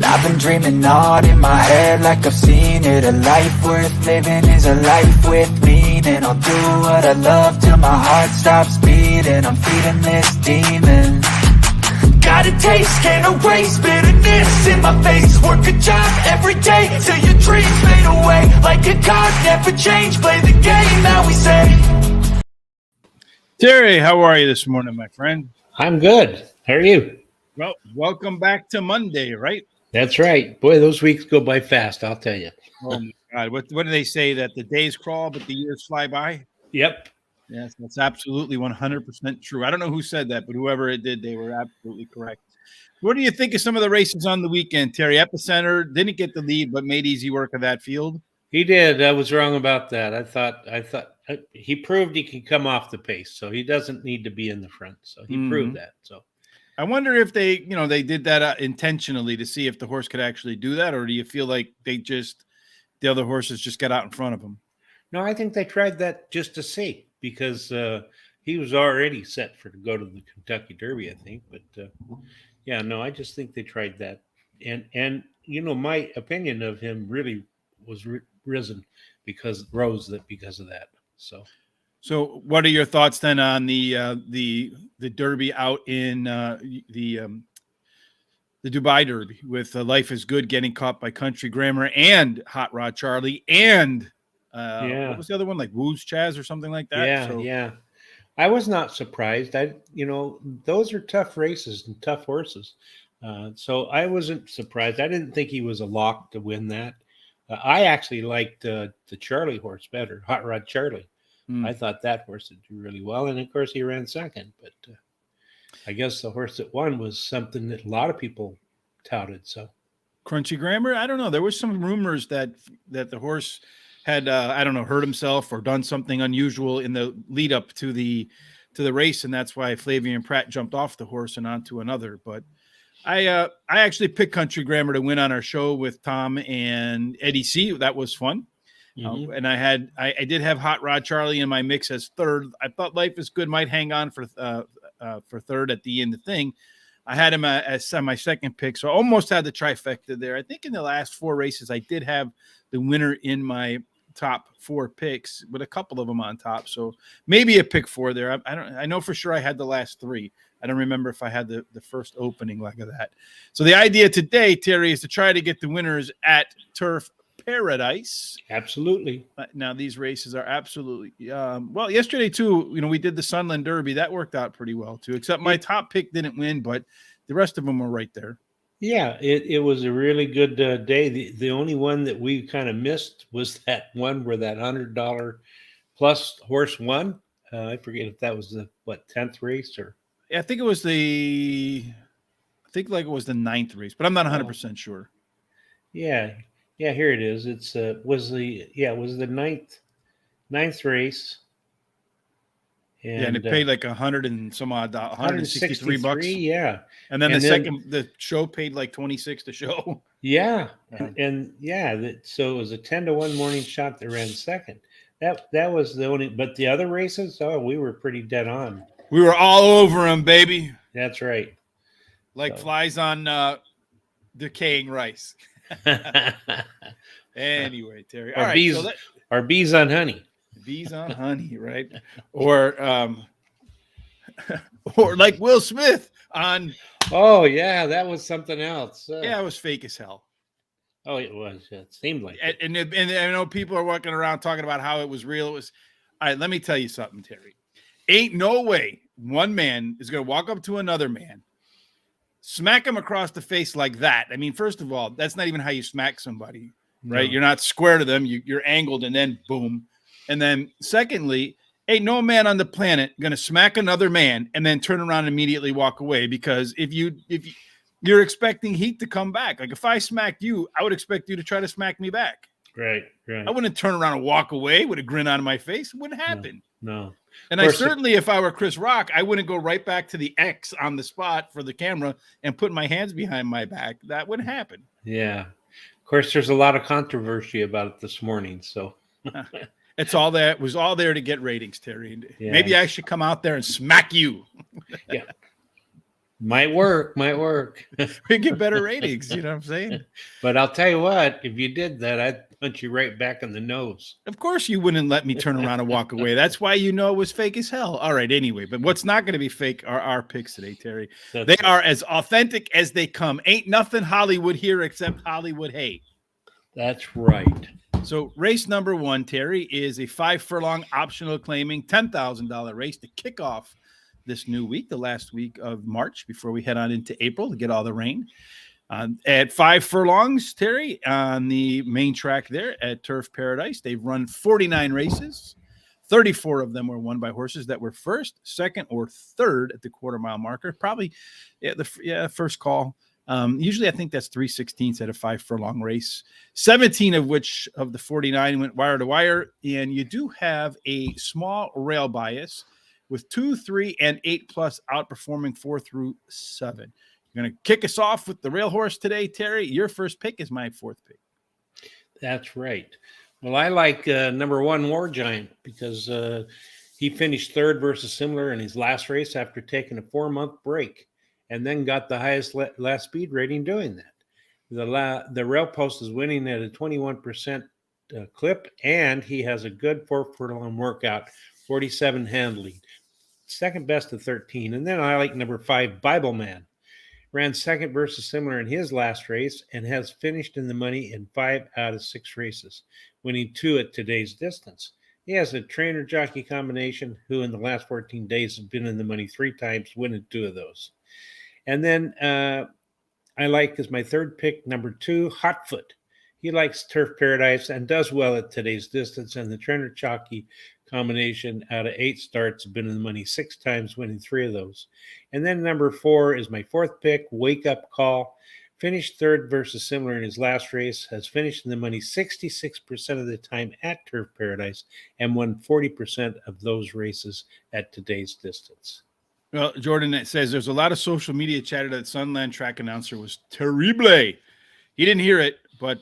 I've been dreaming on in my head like I've seen it. A life worth living is a life with meaning. I'll do what I love till my heart stops beating. I'm feeding this demon. Got a taste, can't erase bitterness in my face. Work a job every day till your dreams fade away. Like a card, never change, play the game that we say. Terry, how are you this morning, my friend? I'm good. How are you? Well, welcome back to Monday, right? That's right. Boy, those weeks go by fast, I'll tell you. Oh, my God. What do they say, that the days crawl but the years fly by? Yep. Yes, that's absolutely 100% true. I don't know who said that, but whoever it did, they were absolutely correct. What do you think of some of the races on the weekend, Terry? Epicenter didn't get the lead, but made easy work of that field. He did. I was wrong about that. I thought he proved he can come off the pace, so he doesn't need to be in the front. So he proved that. So I wonder if they did that intentionally to see if the horse could actually do that, or do you feel like the other horses just got out in front of him? No, I think they tried that just to see, because he was already set to go to the Kentucky Derby, I think. But yeah, no, I just think they tried that, and my opinion of him really was risen because of that. So what are your thoughts then on the Derby out in the Dubai Derby with Life is Good getting caught by Country Grammar and Hot Rod Charlie and what was the other one, like Woo's Chaz or something like that? Yeah. I was not surprised. Those are tough races and tough horses. So I wasn't surprised. I didn't think he was a lock to win that. I actually liked the Charlie horse better, Hot Rod Charlie. I thought that horse would do really well. And of course he ran second, but I guess the horse that won was something that a lot of people touted. So Crunchy Grammar, I don't know. There was some rumors that the horse had hurt himself or done something unusual in the lead up to the race, and that's why Flavian Pratt jumped off the horse and onto another. But I actually picked Country Grammar to win on our show with Tom and Eddie C. That was fun. And I did have Hot Rod Charlie in my mix as third. I thought Life is Good might hang on for third at the end of the thing. I had him as my second pick, so I almost had the trifecta there. I think in the last four races, I did have the winner in my top four picks, with a couple of them on top. So maybe a pick four there. I know for sure I had the last three. I don't remember if I had the first opening leg of that. So the idea today, Terry, is to try to get the winners at Turf Paradise. Absolutely. Now these races are absolutely well. Yesterday too, we did the Sunland Derby. That worked out pretty well too. Except my top pick didn't win, but the rest of them were right there. Yeah, it was a really good day. The only one that we kind of missed was that one where that $100 plus horse won. I forget if that was the 10th race or. I think it was the 9th race, but I'm not 100% sure. Yeah, here it is. It was the ninth race. And it paid like 100 and some odd, $163. Yeah. And then the show paid like 26 to show. Yeah. So it was a 10-1 morning shot that ran second. That was the only, but the other races, we were pretty dead on. We were all over them, baby. That's right. Like flies on decaying rice. Anyway, Terry. Our bees on honey. Bees on honey, right? Or like Will Smith on. Oh yeah, that was something else. Yeah, it was fake as hell. Oh, it was. It seemed like it. And I know people are walking around talking about how it was real. It was. All right, let me tell you something, Terry. Ain't no way one man is going to walk up to another man, smack him across the face like that. I mean, first of all, that's not even how you smack somebody, right? No. You're not square to them. You're angled, and then boom. And then secondly, ain't no man on the planet going to smack another man and then turn around and immediately walk away, because if you're expecting heat to come back. Like if I smacked you, I would expect you to try to smack me back. Right. I wouldn't turn around and walk away with a grin on my face. It wouldn't happen. No. And I certainly, if I were Chris Rock, I wouldn't go right back to the X on the spot for the camera and put my hands behind my back. That wouldn't happen. Yeah. Of course, there's a lot of controversy about it this morning. So it was all there to get ratings, Terry. Yeah. Maybe I should come out there and smack you. Yeah. Might work. We get better ratings. You know what I'm saying? But I'll tell you what, if you did that, I'd punch you right back in the nose. Of course, you wouldn't let me turn around and walk away. That's why you know it was fake as hell. All right, anyway, but what's not going to be fake are our picks today, Terry. They are as authentic as they come. Ain't nothing Hollywood here except Hollywood hate. That's right. So race number 1, Terry, is a 5 furlong optional claiming $10,000 race to kick off this new week, the last week of March, before we head on into April to get all the rain. At 5 furlongs, Terry, on the main track there at Turf Paradise, they've run 49 races. 34 of them were won by horses that were first, second, or third at the quarter-mile marker. Probably, the first call. Usually I think that's 3/16 at a 5 furlong race, 17 of which of the 49 went wire to wire. And you do have a small rail bias with 2, 3, and 8 plus outperforming 4 through 7. You're going to kick us off with the rail horse today, Terry. Your first pick is my 4th pick. That's right. Well, I like number 1, War Giant, because he finished third versus similar in his last race after taking a 4-month break, and then got the highest last speed rating doing that. The rail post is winning at a 21% clip, and he has a good 4 furlong workout, 47 hand lead, second best of 13. And then I like number 5, Bible Man. Ran second versus similar in his last race and has finished in the money in 5 out of 6 races, winning 2 at today's distance. He has a trainer-jockey combination who in the last 14 days has been in the money 3 times, winning 2 of those. And then I like as my 3rd pick, number 2, Hotfoot. He likes Turf Paradise and does well at today's distance, and the trainer-jockey combination out of 8 starts have been in the money 6 times, winning 3 of those. And then number 4 is my 4th pick, Wake Up Call. Finished third versus similar in his last race, has finished in the money 66% of the time at Turf Paradise, and won 40% of those races at today's distance. Well, Jordan, it says there's a lot of social media chatter that Sunland track announcer was terrible. He didn't hear it, but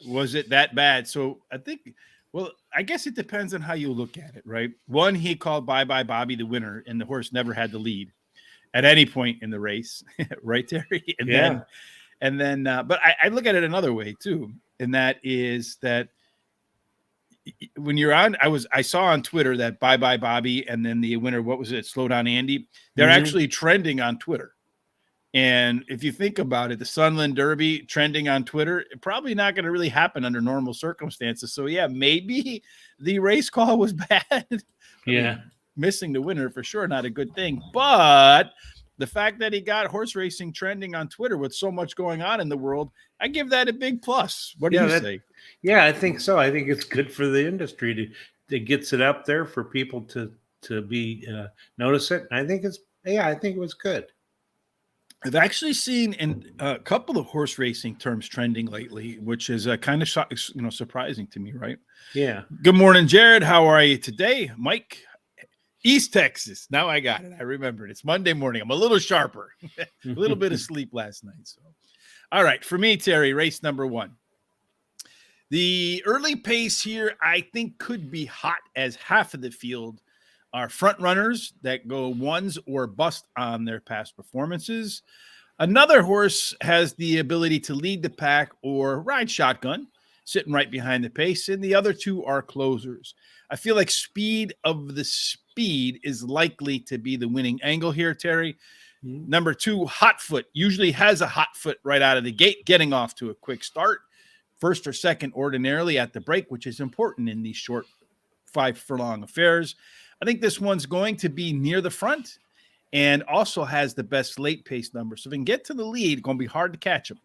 was it that bad? So I think, well, I guess it depends on how you look at it, right? One, he called Bye Bye Bobby the winner, and the horse never had the lead at any point in the race, right, Terry? And then, but I look at it another way too, and that is that when you're on, I saw on Twitter that Bye Bye Bobby and then the winner, what was it, Slow Down Andy, they're actually trending on Twitter. And if you think about it, the Sunland Derby trending on Twitter, probably not going to really happen under normal circumstances. So yeah, maybe the race call was bad. Missing the winner for sure, not a good thing. But the fact that he got horse racing trending on Twitter with so much going on in the world, I give that a big plus. What do you say? Yeah, I think so. I think it's good for the industry to gets it up there for people to be notice it. I think it was good. I've actually seen in a couple of horse racing terms trending lately, which is kind of surprising to me, right? Yeah. Good morning, Jared. How are you today? Mike, East Texas. Now I got it. I remembered. It's Monday morning. I'm a little sharper. A little bit of sleep last night. So, all right. For me, Terry, race number 1. The early pace here, I think, could be hot, as half of the field are front runners that go ones or bust on their past performances. Another horse has the ability to lead the pack or ride shotgun, sitting right behind the pace, and the other 2 are closers. I feel like speed of the speed is likely to be the winning angle here, Terry. Number 2, Hotfoot, usually has a hot foot right out of the gate, getting off to a quick start. First or second ordinarily at the break, which is important in these short 5 furlong affairs. I think this one's going to be near the front and also has the best late pace number. So if it can get to the lead, it's going to be hard to catch him.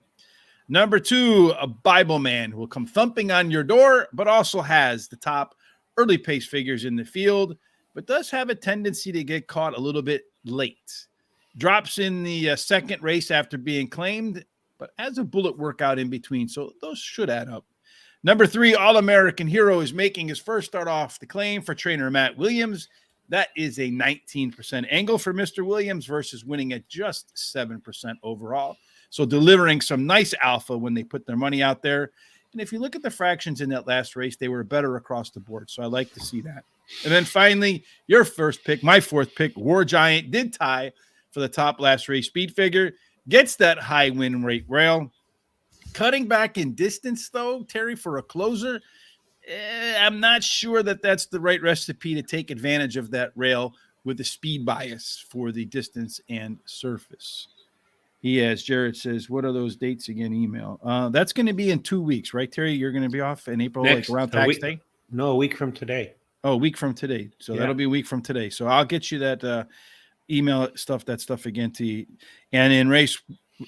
Number 2, a Bible Man who will come thumping on your door, but also has the top early pace figures in the field, but does have a tendency to get caught a little bit late. Drops in the second race after being claimed, but has a bullet workout in between. So those should add up. Number 3, All-American Hero is making his first start off the claim for trainer Matt Williams. That is a 19% angle for Mr. Williams versus winning at just 7% overall. So delivering some nice alpha when they put their money out there. And if you look at the fractions in that last race, they were better across the board. So I like to see that. And then finally, your first pick, my 4th pick, War Giant, did tie for the top last race speed figure. Gets that high win rate rail. Cutting back in distance, though, Terry, for a closer, I'm not sure that that's the right recipe to take advantage of that rail with the speed bias for the distance and surface. Yes, Jared says, what are those dates again? Email. That's going to be in 2 weeks, right, Terry? You're going to be off in April, like around tax day? No, a week from today. Oh, a week from today. So that'll be a week from today. So I'll get you that email that stuff again to you. And in race,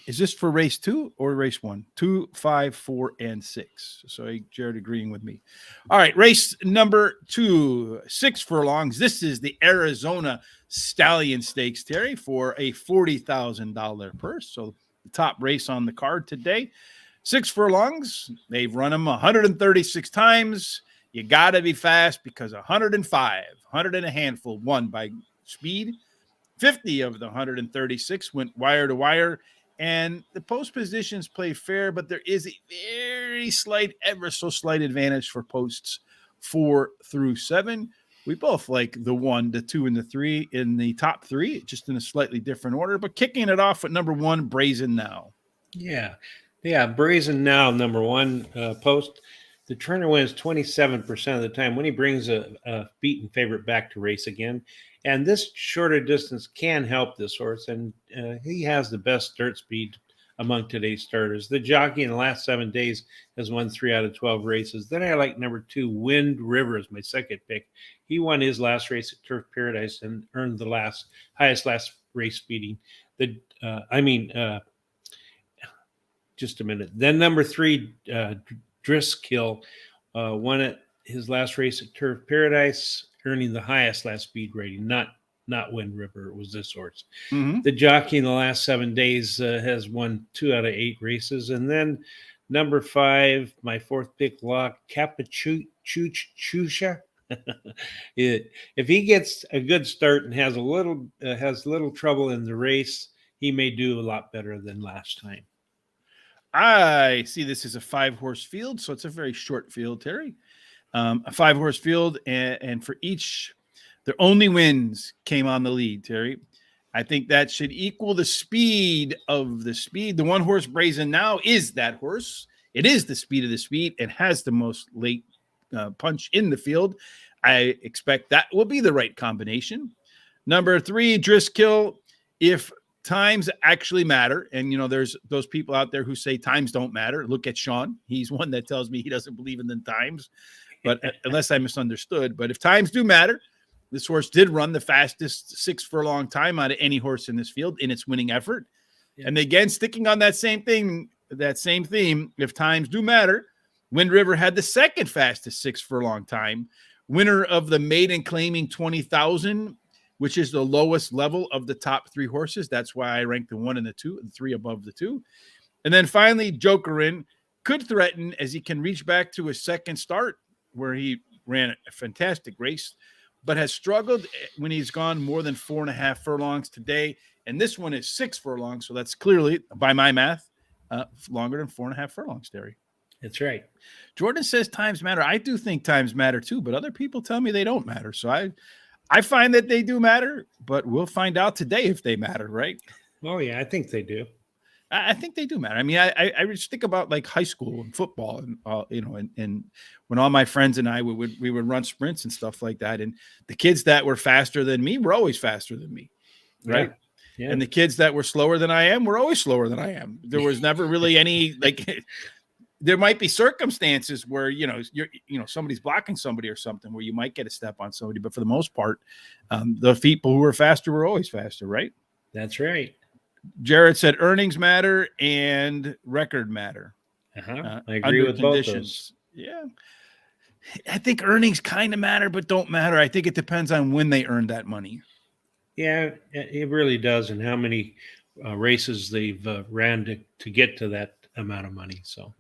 is this for race 2 or race 1? 2, 5, 4, and 6. So Jared agreeing with me. All right, race number 2, 6 furlongs. This is the Arizona Stallion Stakes, Terry, for a $40,000 purse. So the top race on the card today. 6 furlongs. They've run them 136 times. You got to be fast because 105, 100 and a handful won by speed. 50 of the 136 went wire to wire. And the post positions play fair, but there is a very slight, ever so slight advantage for posts 4 through 7. We both like the 1, the 2, and the 3 in the top 3, just in a slightly different order. But kicking it off at number 1, Brazen Now. Yeah, Brazen Now, number 1 post. The trainer wins 27% of the time when he brings a beaten favorite back to race again. And this shorter distance can help this horse, and he has the best dirt speed among today's starters. The jockey in the last 7 days has won 3 out of 12 races. Then I like number 2, Wind River, as my second pick. He won his last race at Turf Paradise and earned the highest last race speeding. Just a minute. Then number 3, Driscoll, won at his last race at Turf Paradise, earning the highest last speed rating. Not Wind River, it was this horse. Mm-hmm. The jockey in the last 7 days has won 2 out of 8 races. And then number 5, my 4th pick, lock, Capachucha. If he gets a good start and has little trouble in the race, he may do a lot better than last time. I see this is a 5-horse field, so it's a very short field, Terry. A 5-horse field, and for each, their only wins came on the lead, Terry. I think that should equal the speed of the speed. The 1-horse Brazen Now is that horse. It is the speed of the speed. It has the most late punch in the field. I expect that will be the right combination. Number 3, Driscoll. If times actually matter, and there's those people out there who say times don't matter. Look at Sean. He's one that tells me he doesn't believe in the times, but unless I misunderstood. But if times do matter, this horse did run the fastest 6 furlong time out of any horse in this field in its winning effort. Yeah. And again, sticking on that same theme, if times do matter, Wind River had the second fastest 6 furlong time. Winner of the maiden claiming 20,000, which is the lowest level of the top 3 horses. That's why I ranked the 1 and the 2 and 3 above the 2. And then finally, Jokerin could threaten as he can reach back to his second start where he ran a fantastic race, but has struggled when he's gone more than 4.5 furlongs today. And this one is 6 furlongs. So that's clearly, by my math, longer than 4.5 furlongs, Terry. That's right. Jordan says times matter. I do think times matter too, but other people tell me they don't matter. So I find that they do matter, but we'll find out today if they matter, right? Oh, yeah, I think they do. I think they do matter. I mean, I just think about like high school and football and, and when all my friends and I, we would run sprints and stuff like that. And the kids that were faster than me were always faster than me, right? Yeah. And the kids that were slower than I am were always slower than I am. There was never really any, there might be circumstances where, somebody's blocking somebody or something where you might get a step on somebody. But for the most part, the people who were faster were always faster, right? That's right. Jared said earnings matter and record matter. I agree with both those. Yeah. I think earnings kind of matter, but don't matter. I think it depends on when they earned that money. Yeah, it really does. And how many races they've ran to get to that amount of money. So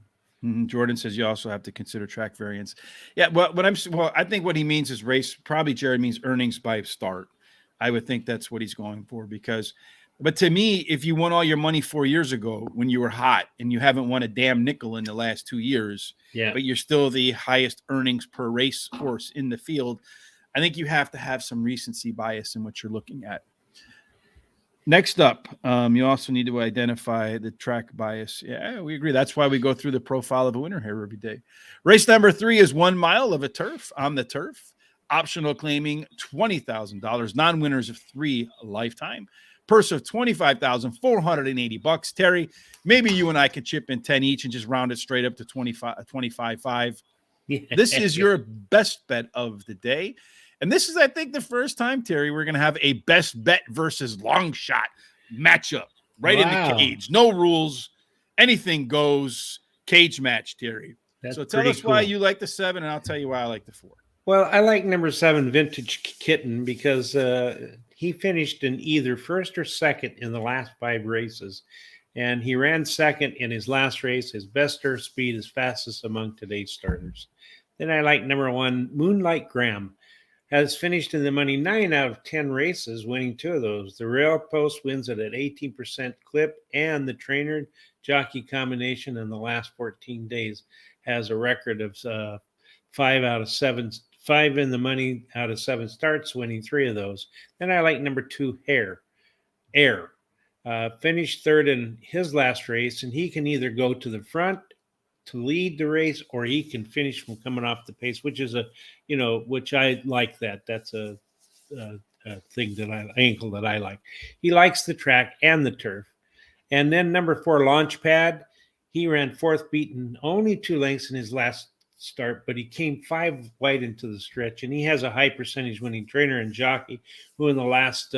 Jordan says you also have to consider track variance. Yeah. I think what he means is race. Probably Jared means earnings by start. I would think that's what he's going for but to me, if you won all your money 4 years ago when you were hot and you haven't won a damn nickel in the last 2 years, but you're still the highest earnings per race horse in the field, I think you have to have some recency bias in what you're looking at. Next up, you also need to identify the track bias. Yeah, we agree. That's why we go through the profile of a winner here every day. Race number 3 is 1 mile of a turf on the turf. Optional claiming $20,000. Non-winners of 3 lifetime. Purse of $25,480. Terry, maybe you and I could chip in 10 each and just round it straight up to 25.5. This is your best bet of the day. And this is, I think, the first time, Terry, we're going to have a best bet versus long shot matchup right in the cage. No rules. Anything goes. Cage match, Terry. That's so tell us cool. why you like the 7, and I'll tell you why I like the 4. Well, I like number 7, Vintage Kitten, because he finished in either first or second in the last 5 races. And he ran second in his last race. His best turf speed is fastest among today's starters. Then I like number 1, Moonlight Graham. Has finished in the money 9 out of 10 races, winning 2 of those. The rail post wins it at 18% clip, and the trainer jockey combination in the last 14 days has a record of 5 in the money out of 7 starts, winning 3 of those. Then I like number 2, Air. Finished third in his last race, and he can either go to the front to lead the race, or he can finish from coming off the pace, which is which I like that. That's a thing angle that I like. He likes the track and the turf. And then number 4, Launchpad. He ran 4th, beaten only 2 lengths in his last start, but he came 5 wide into the stretch, and he has a high percentage winning trainer and jockey who in the last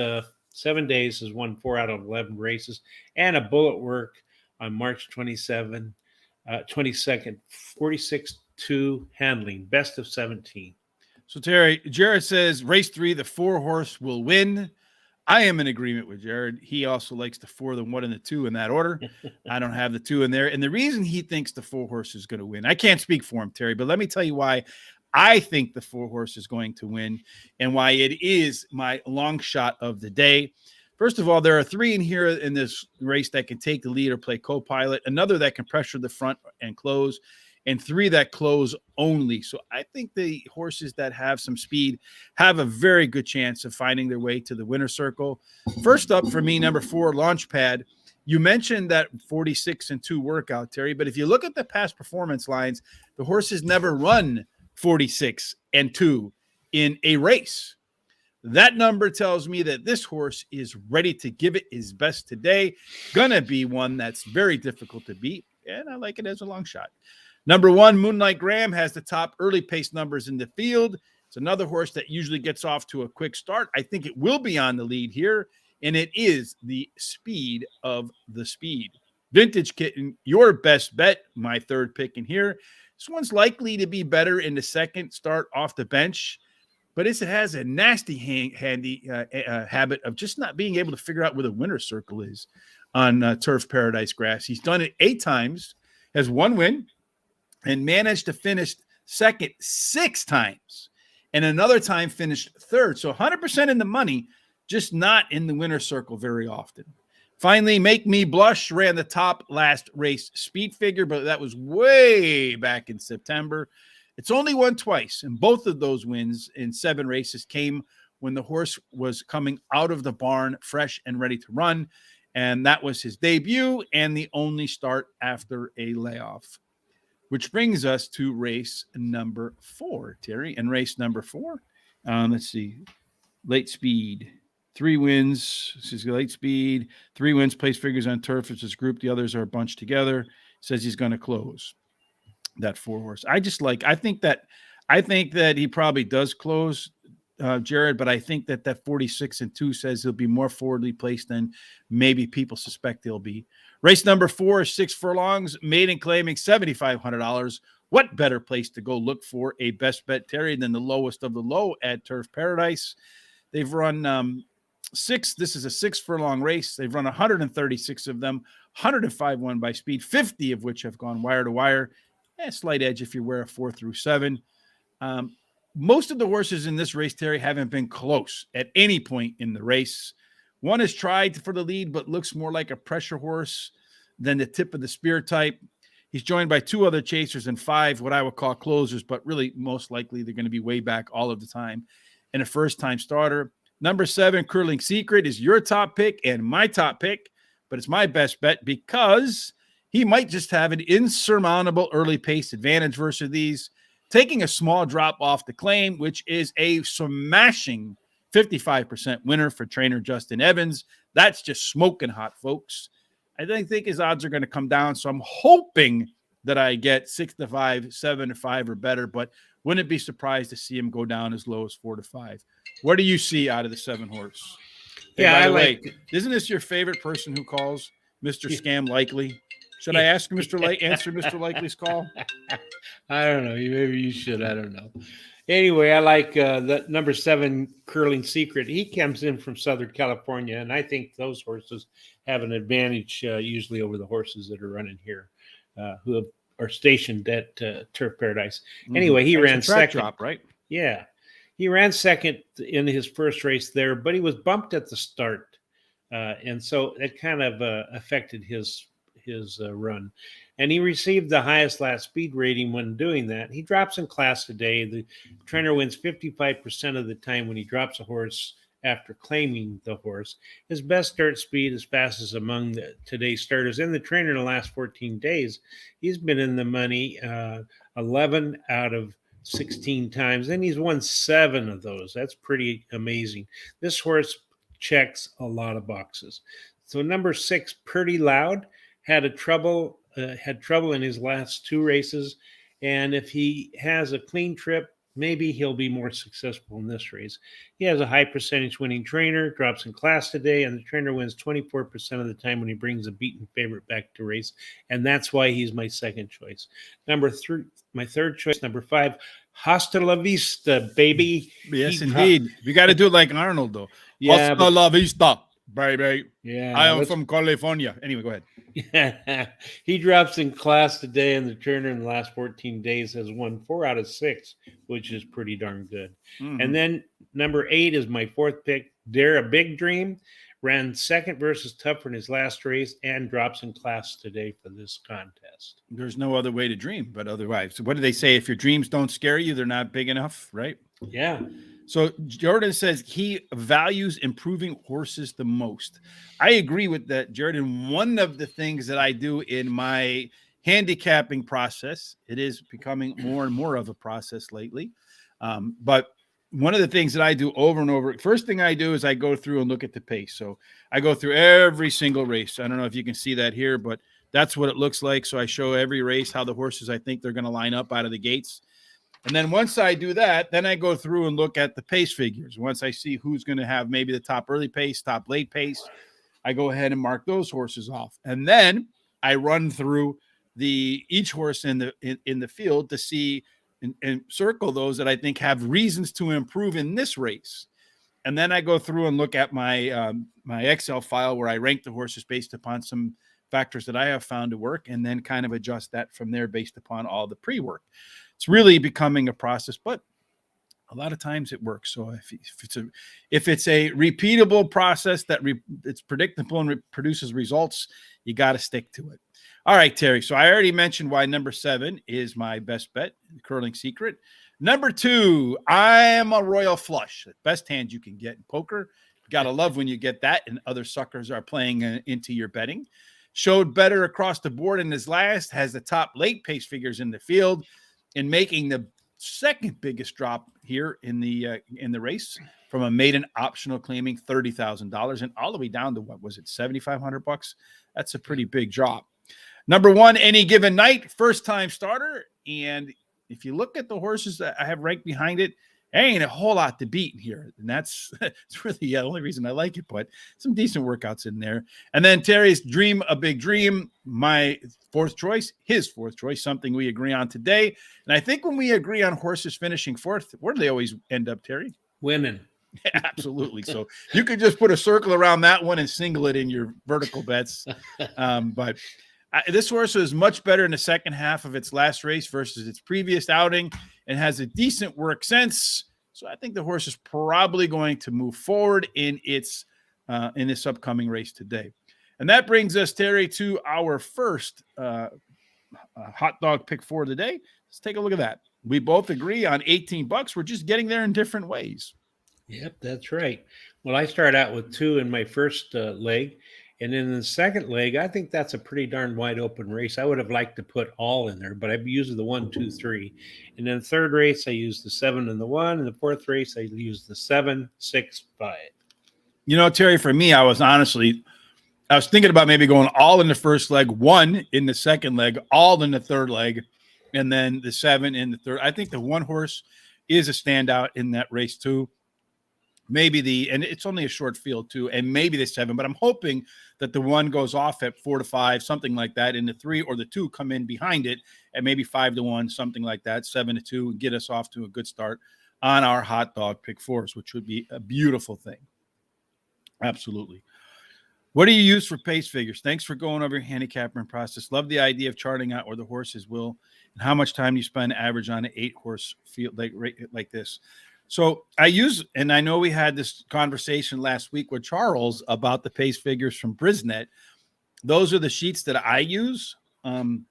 7 days has won 4 out of 11 races, and a bullet work on March 22nd, 46-2 handling, best of 17. So, Terry, Jared says race 3, the 4 horse will win. I am in agreement with Jared. He also likes the 4, the 1, and the 2 in that order. I don't have the 2 in there. And the reason he thinks the 4 horse is going to win, I can't speak for him, Terry, but let me tell you why I think the 4 horse is going to win and why it is my long shot of the day. First of all, there are 3 in here in this race that can take the lead or play co-pilot, another that can pressure the front and close, and 3 that close only. So I think the horses that have some speed have a very good chance of finding their way to the winner's circle. First up for me, number 4, Launchpad. You mentioned that 46-2 workout, Terry, but if you look at the past performance lines, the horse has never run 46-2 in a race. That number tells me that this horse is ready to give it his best today. Gonna be one that's very difficult to beat, and I like it as a long shot. Number 1, Moonlight Graham has the top early pace numbers in the field. It's another horse that usually gets off to a quick start. I think it will be on the lead here, and it is the speed of the speed. Vintage Kitten, your best bet, my 3rd pick in here. This one's likely to be better in the second start off the bench, but it has a nasty habit of just not being able to figure out where the winner's circle is on Turf Paradise grass. He's done it 8 times, has 1 win, and managed to finish second 6 times, and another time finished 3rd. So 100% in the money, just not in the winner's circle very often. Finally, Make Me Blush ran the top last race speed figure, but that was way back in September. It's only won twice, and both of those wins in 7 races came when the horse was coming out of the barn fresh and ready to run, and that was his debut and the only start after a layoff. Which brings us to race number 4, Terry. And race number 4, let's see, late speed, 3 wins. This is late speed, 3 wins, place figures on turf. It's his group. The others are bunched together. Says he's going to close that 4 horse. I think that he probably does close, Jared, but I think that 46-2 says he'll be more forwardly placed than maybe people suspect he'll be. Race number 4 is 6 furlongs, maiden claiming $7,500. What better place to go look for a best bet, Terry, than the lowest of the low at Turf Paradise? They've run 6. This is a 6 furlong race. They've run 136 of them, 105 won by speed, 50 of which have gone wire to wire. Slight edge if you wear a 4 through 7. Most of the horses in this race, Terry, haven't been close at any point in the race. One has tried for the lead, but looks more like a pressure horse than the tip of the spear type. He's joined by 2 other chasers and 5 what I would call closers, but really most likely they're going to be way back all of the time. And a first-time starter. Number 7, Curling Secret, is your top pick and my top pick, but it's my best bet because he might just have an insurmountable early pace advantage versus these, taking a small drop off the claim, which is a smashing 55% winner for trainer Justin Evans. That's just smoking hot, folks. I think his odds are going to come down, so I'm hoping that I get 6-5, 7-5 or better, but wouldn't be surprised to see him go down as low as 4-5. What do you see out of the 7 horse? Hey, Yeah, by the way, isn't this your favorite person who calls Mr. Scam Likely? Should I ask Mr. Answer Mr. Likely's call? I don't know. Maybe you should. I don't know. Anyway, I like the number 7, Curling Secret. He comes in from Southern California, and I think those horses have an advantage usually over the horses that are running here, who are stationed at Turf Paradise. Anyway, he ran second. Drop, right? Yeah. He ran second in his first race there, but he was bumped at the start. And so it kind of affected his run. And he received the highest last speed rating when doing that. He drops in class today. The trainer wins 55% of the time when he drops a horse after claiming the horse. His best start speed is fastest among today's starters. And the trainer in the last 14 days, he's been in the money 11 out of 16 times, and he's won 7 of those. That's pretty amazing. This horse checks a lot of boxes. So number 6, Pretty Loud, had trouble in his last 2 races, and if he has a clean trip, maybe he'll be more successful in this race. He has a high percentage winning trainer, drops in class today, and the trainer wins 24% of the time when he brings a beaten favorite back to race, and that's why he's my second choice. Number 3, my third choice, number 5, Hasta la Vista, baby. Yes, indeed. We got to do it like Arnold, though. Yeah, Hasta la Vista, baby. Yeah, I am from California. Anyway, go ahead. Yeah, he drops in class today, and the trainer in the last 14 days has won 4 out of 6, which is pretty darn good. Mm-hmm. And then number 8 is my 4th pick, Dare a Big Dream. Ran second versus Tougher in his last race and drops in class today for this contest. There's no other way to dream, but otherwise. So what do they say? If your dreams don't scare you, they're not big enough, right? Yeah. So Jordan says he values improving horses the most. I agree with that, Jordan. One of the things that I do in my handicapping process, it is becoming more and more of a process lately. But one of the things that I do over and over, first thing I do is I go through and look at the pace. So I go through every single race. I don't know if you can see that here, but that's what it looks like. So I show every race how the horses I think they're going to line up out of the gates. And then once I do that, then I go through and look at the pace figures. Once I see who's going to have maybe the top early pace, top late pace, I go ahead and mark those horses off. And then I run through each horse in the field to see and circle those that I think have reasons to improve in this race. And then I go through and look at my my Excel file where I rank the horses based upon some factors that I have found to work, and then kind of adjust that from there based upon all the pre-work. It's really becoming a process, but a lot of times it works. So if it's a repeatable process that it's predictable and produces results, you got to stick to it. All right, Terry. So I already mentioned why number 7 is my best bet, Curling Secret. Number 2, I am a Royal Flush, the best hand you can get in poker. You got to love when you get that and other suckers are playing into your betting. Showed better across the board in his last, has the top late pace figures in the field, and making the second biggest drop here in the race from a maiden optional claiming $30,000 and all the way down to what was it, $7,500? That's a pretty big drop. Number 1, Any Given Night, first time starter, and if you look at the horses that I have ranked behind it, there ain't a whole lot to beat here, and that's it's really the only reason I like it. But some decent workouts in there. And then Terry's Dream a Big Dream, my 4th choice, his 4th choice, something we agree on today. And I think when we agree on horses finishing 4th, where do they always end up, Terry? Winning. Yeah, absolutely. So you could just put a circle around that one and single it in your vertical bets. But this horse is much better in the second half of its last race versus its previous outing and has a decent work sense. So I think the horse is probably going to move forward in this upcoming race today. And that brings us, Terry, to our first hot dog pick for the day. Let's take a look at that. We both agree on $18. We're just getting there in different ways. Yep, that's right. Well, I start out with 2 in my first leg. And then in the second leg, I think that's a pretty darn wide open race. I would have liked to put all in there, but I use the 1, 2, 3. And then the third race, I use the 7 and the 1. And the fourth race, I use the 7, 6, 5. You know, Terry, for me, I was thinking about maybe going all in the first leg, 1 in the second leg, all in the third leg, and then the 7 in the third. I think the 1 horse is a standout in that race too. Maybe and it's only a short field too, and maybe the 7, but I'm hoping that the 1 goes off at 4 to 5, something like that, and the 3 or the 2 come in behind it at maybe 5 to 1, something like that, 7 to 2, and get us off to a good start on our hot dog pick 4s, which would be a beautiful thing. Absolutely. What do you use for pace figures? Thanks for going over your handicapping process. Love the idea of charting out where the horses will and how much time you spend average on an 8-horse field like this. So I use, and I know we had this conversation last week with Charles about the pace figures from Brisnet. Those are the sheets that I use. And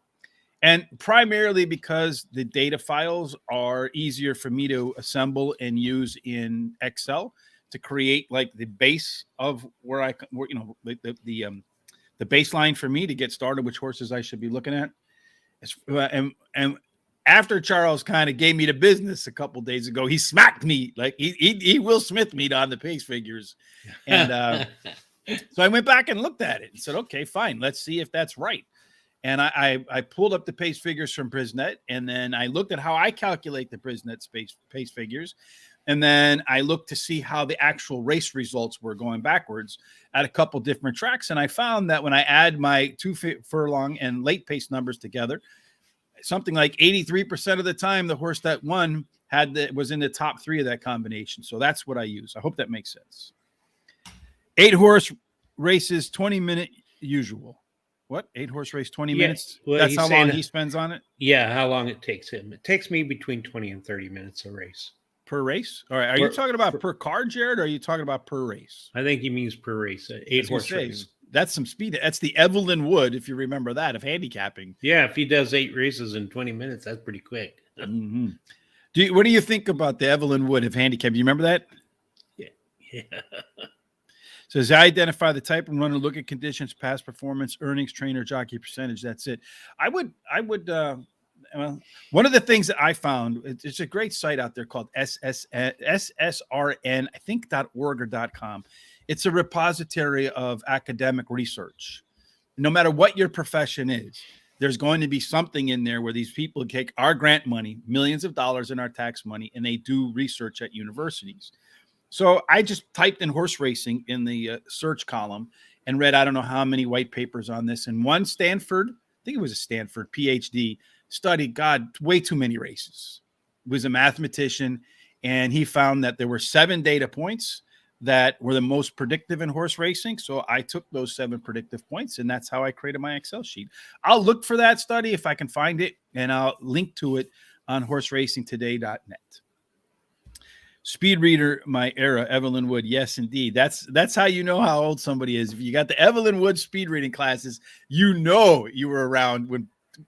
primarily because the data files are easier for me to assemble and use in Excel to create like the base of where the baseline for me to get started, which horses I should be looking at. And after Charles kind of gave me the business a couple days ago, he smacked me like he Will Smith me on the pace figures. And so I went back and looked at it and said, okay, fine. Let's see if that's right. And I pulled up the pace figures from Brisnet, and then I looked at how I calculate the Brisnet pace figures. And then I looked to see how the actual race results were going backwards at a couple different tracks. And I found that when I add my 2 furlong and late pace numbers together, something like 83% of the time, the horse that won was in the top 3 of that combination. So that's what I use. I hope that makes sense. 8-horse races, 20-minute usual. What? 8-horse race, 20 minutes? Well, that's how long he spends on it? Yeah, how long it takes him. It takes me between 20 and 30 minutes a race. Per race? All right. Are you talking about per car, Jared, or are you talking about per race? I think he means per race. 8-horse race. That's some speed. That's the Evelyn Wood, if you remember that, of handicapping. Yeah, if he does 8 races in 20 minutes, that's pretty quick. Mm-hmm. What do you think about the Evelyn Wood of handicapping? You remember that? Yeah. So as I identify the type and run and look at conditions, past performance, earnings, trainer, jockey percentage. That's it. I would. Well, one of the things that I found, it's a great site out there called SSRN, I think .org or .com. It's a repository of academic research. No matter what your profession is, there's going to be something in there where these people take our grant money, millions of dollars in our tax money, and they do research at universities. So I just typed in horse racing in the search column and read, I don't know how many white papers on this. And one Stanford, I think it was a Stanford PhD, studied, way too many races. He was a mathematician, and he found that there were 7 data points that were the most predictive in horse racing. So I took those 7 predictive points, and that's how I created my Excel sheet. I'll look for that study if I can find it, and I'll link to it on horseracingtoday.net. Speed reader, my era, Evelyn Wood. Yes, indeed. That's how you know how old somebody is. If you got the Evelyn Wood speed reading classes, you know you were around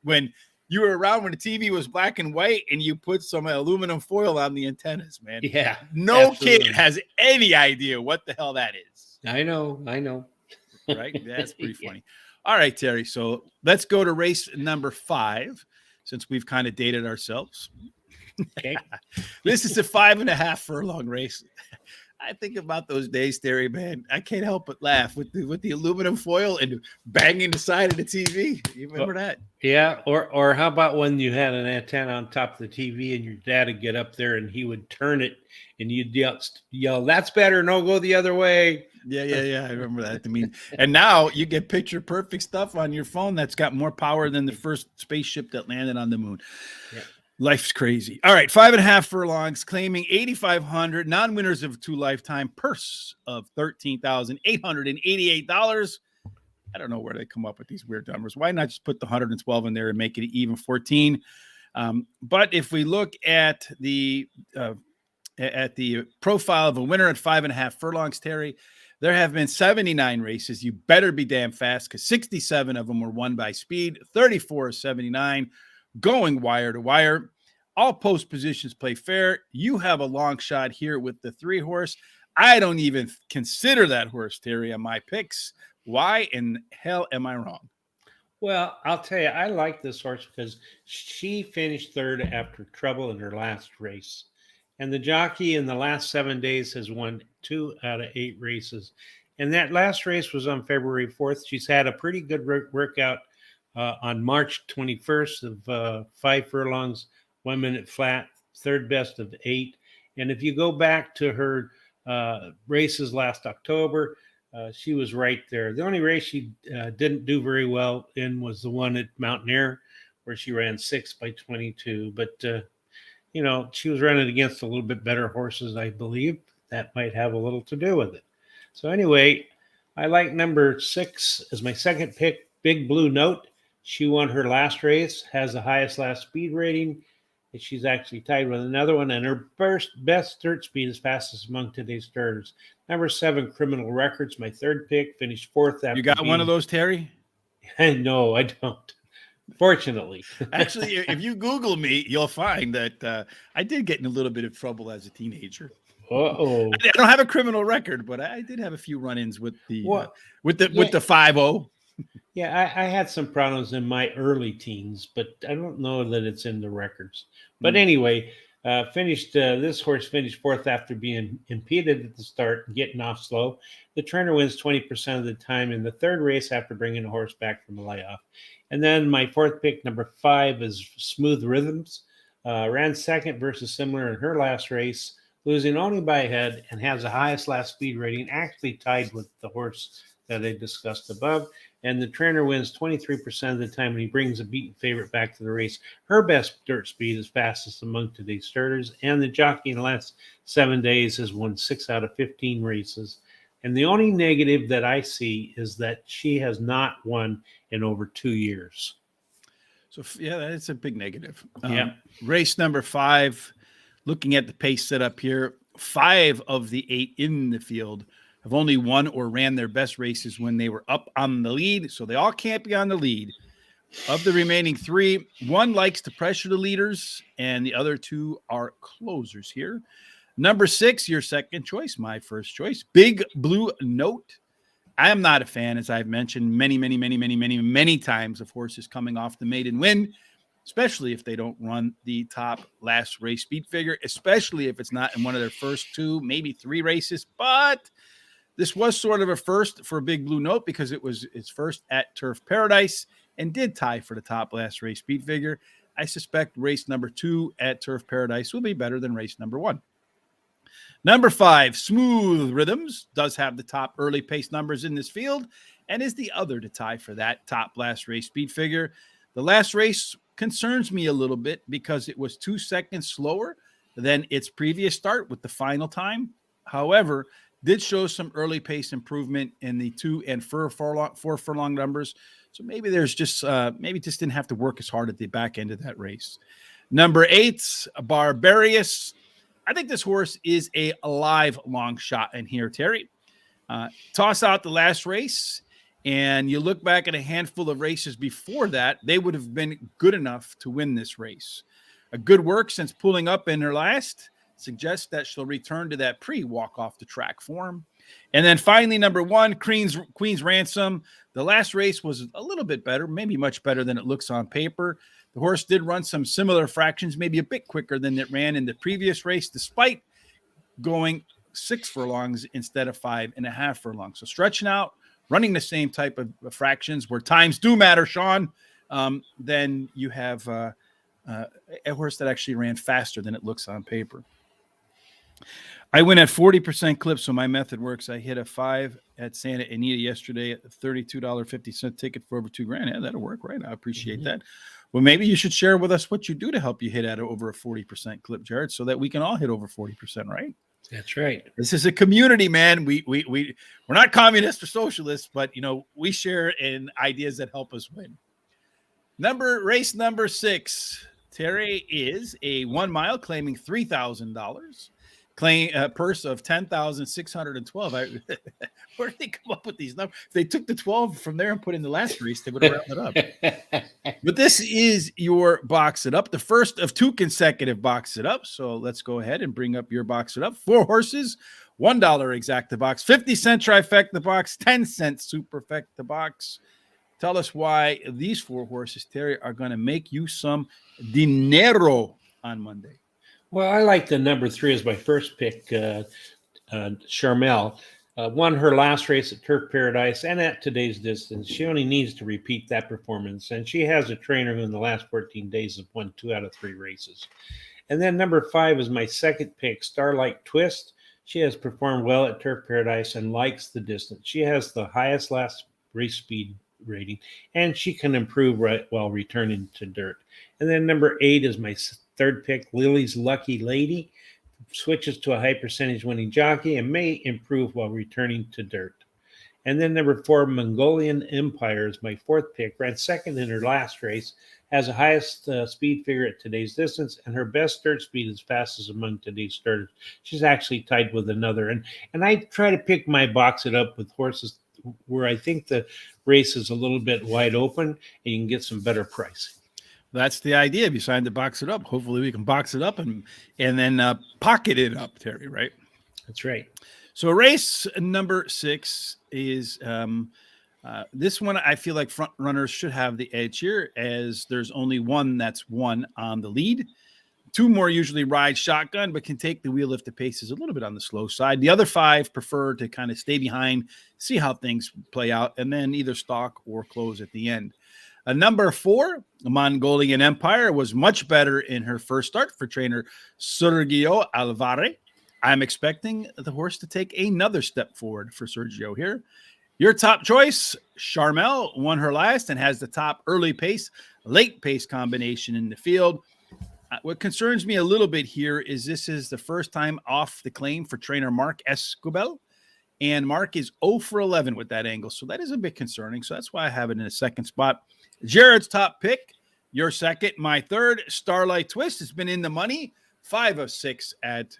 when you were around when the TV was black and white and you put some aluminum foil on the antennas, man. Yeah. No absolutely. Kid has any idea what the hell that is. I know. Right? That's pretty funny. Yeah. All right, Terry. So let's go to race number 5, since we've kind of dated ourselves. Okay. This is a 5.5 furlong race. I think about those days, Terry, man. I can't help but laugh with the aluminum foil and banging the side of the TV. You remember that? Yeah. Or how about when you had an antenna on top of the TV and your dad would get up there and he would turn it and you'd yell, "That's better. No, go the other way." Yeah. I remember that. I mean, and now you get picture perfect stuff on your phone that's got more power than the first spaceship that landed on the moon. Yeah. Life's crazy. All right, 5.5 furlongs, claiming $8,500, non-winners of 2 lifetime, purse of $13,888. I don't know where they come up with these weird numbers. Why not just put the 112 in there and make it even 14? But if we look at the profile of a winner at 5.5 furlongs, Terry, there have been 79 races. You better be damn fast, because 67 of them were won by speed, 34 of 79. Going wire to wire. All post positions play fair. You have a long shot here with the 3 horse. I don't even consider that horse, Terry, on my picks. Why in hell am I wrong? Well, I'll tell you, I like this horse because she finished third after trouble in her last race. And the jockey in the last 7 days has won 2 out of 8 races. And that last race was on February 4th. She's had a pretty good workout on March 21st of 5 furlongs, 1 minute flat, third best of 8. And if you go back to her races last October, she was right there. The only race she didn't do very well in was the one at Mountaineer, where she ran 6 by 22. But, she was running against a little bit better horses, I believe. That might have a little to do with it. So anyway, I like number 6 as my second pick, Big Blue Note. She won her last race, has the highest last speed rating. And she's actually tied with another one, and her best dirt speed is fastest among today's starters. Number 7, Criminal Records, my third pick, finished 4th. After You got one of those, Terry? No, I don't. Fortunately. Actually, if you Google me, you'll find that I did get in a little bit of trouble as a teenager. Uh-oh. I don't have a criminal record, but I did have a few run-ins with the with the 5-0. Yeah, I had some problems in my early teens, but I don't know that it's in the records. But anyway, this horse finished 4th after being impeded at the start and getting off slow. The trainer wins 20% of the time in the third race after bringing the horse back from a layoff. And then my 4th pick, number 5, is Smooth Rhythms. Ran second versus similar in her last race, losing only by a head, and has the highest last speed rating, actually tied with the horse that I discussed above. And the trainer wins 23% of the time when he brings a beaten favorite back to the race. Her best dirt speed is fastest among today's starters, and the jockey in the last 7 days has won 6 out of 15 races. And the only negative that I see is that she has not won in over 2 years. So, yeah, that's a big negative. Yeah. Race number 5, looking at the pace setup here, 5 of the 8 in the field have only won or ran their best races when they were up on the lead. So they all can't be on the lead. Of the remaining 3, 1 likes to pressure the leaders, and the other 2 are closers here. Number 6, your second choice, my first choice, Big Blue Note. I am not a fan, as I've mentioned many times, of horses coming off the maiden win, especially if they don't run the top last race speed figure, especially if it's not in one of their first 2, maybe 3 races. But this was sort of a first for Big Blue Note because it was its first at Turf Paradise and did tie for the top last race speed figure. I suspect race number 2 at Turf Paradise will be better than race number 1. Number 5, Smooth Rhythms, does have the top early pace numbers in this field and is the other to tie for that top last race speed figure. The last race concerns me a little bit because it was 2 seconds slower than its previous start with the final time. However, did show some early pace improvement in the 2 and 4 furlong numbers. So maybe there's just didn't have to work as hard at the back end of that race. Number 8, Barbarius. I think this horse is a live long shot in here, Terry. Toss out the last race, and you look back at a handful of races before that, they would have been good enough to win this race. A good work since pulling up in her last suggests that she'll return to that pre-walk off the track form. And then finally, number 1, Queen's Ransom. The last race was a little bit better, maybe much better than it looks on paper. The horse did run some similar fractions, maybe a bit quicker than it ran in the previous race, despite going 6 furlongs instead of 5.5 furlongs. So stretching out, running the same type of fractions where times do matter, Sean, then you have a horse that actually ran faster than it looks on paper. I went at 40% clip, so my method works. I hit a 5 at Santa Anita yesterday at the $32.50 ticket for over $2,000. Yeah, that'll work, right? I appreciate that. Well, maybe you should share with us what you do to help you hit at over a 40% clip, Jared, so that we can all hit over 40%, right? That's right. This is a community, man. We're not communists or socialists, but we share in ideas that help us win. Race number 6, Terry, is a 1 mile claiming $3,000. Claim purse of $10,612. Where did they come up with these numbers? If they took the 12 from there and put in the last race, they would have rounded up. But this is your Box It Up, the first of 2 consecutive Box It Ups. So let's go ahead and bring up your Box It Up. 4 horses, $1 Exacta box, 50-cent Trifecta box, 10-cent Superfecta box. Tell us why these 4 horses, Terry, are going to make you some dinero on Monday. Well, I like the number 3 as my first pick, Charmel. Won her last race at Turf Paradise and at today's distance. She only needs to repeat that performance, and she has a trainer who in the last 14 days has won 2 out of 3 races. And then number 5 is my second pick, Starlight Twist. She has performed well at Turf Paradise and likes the distance. She has the highest last race speed rating, and she can improve right while returning to dirt. And then number 8 is my third pick, Lily's Lucky Lady. Switches to a high percentage winning jockey and may improve while returning to dirt. And then number 4, Mongolian Empire is my fourth pick. Ran second in her last race, has the highest speed figure at today's distance, and her best dirt speed is fastest among today's starters. She's actually tied with another. And I try to pick my Box It Up with horses where I think the race is a little bit wide open and you can get some better pricing. That's the idea. If you signed to Box It Up, hopefully we can box it up and then pocket it up, Terry, right? That's right. So race number 6 is this one. I feel like front runners should have the edge here, as there's only one that's won on the lead. 2 more usually ride shotgun, but can take the wheel if the pace is a little bit on the slow side. The other 5 prefer to kind of stay behind, see how things play out, and then either stalk or close at the end. Number 4, Mongolian Empire, was much better in her first start for trainer Sergio Alvare. I'm expecting the horse to take another step forward for Sergio here. Your top choice, Charmel, won her last and has the top early pace, late pace combination in the field. What concerns me a little bit here is this is the first time off the claim for trainer Mark Escobel. And Mark is 0 for 11 with that angle. So that is a bit concerning. So that's why I have it in a second spot. Jared's top pick, your second. My third, Starlight Twist, has been in the money. 5 of 6 at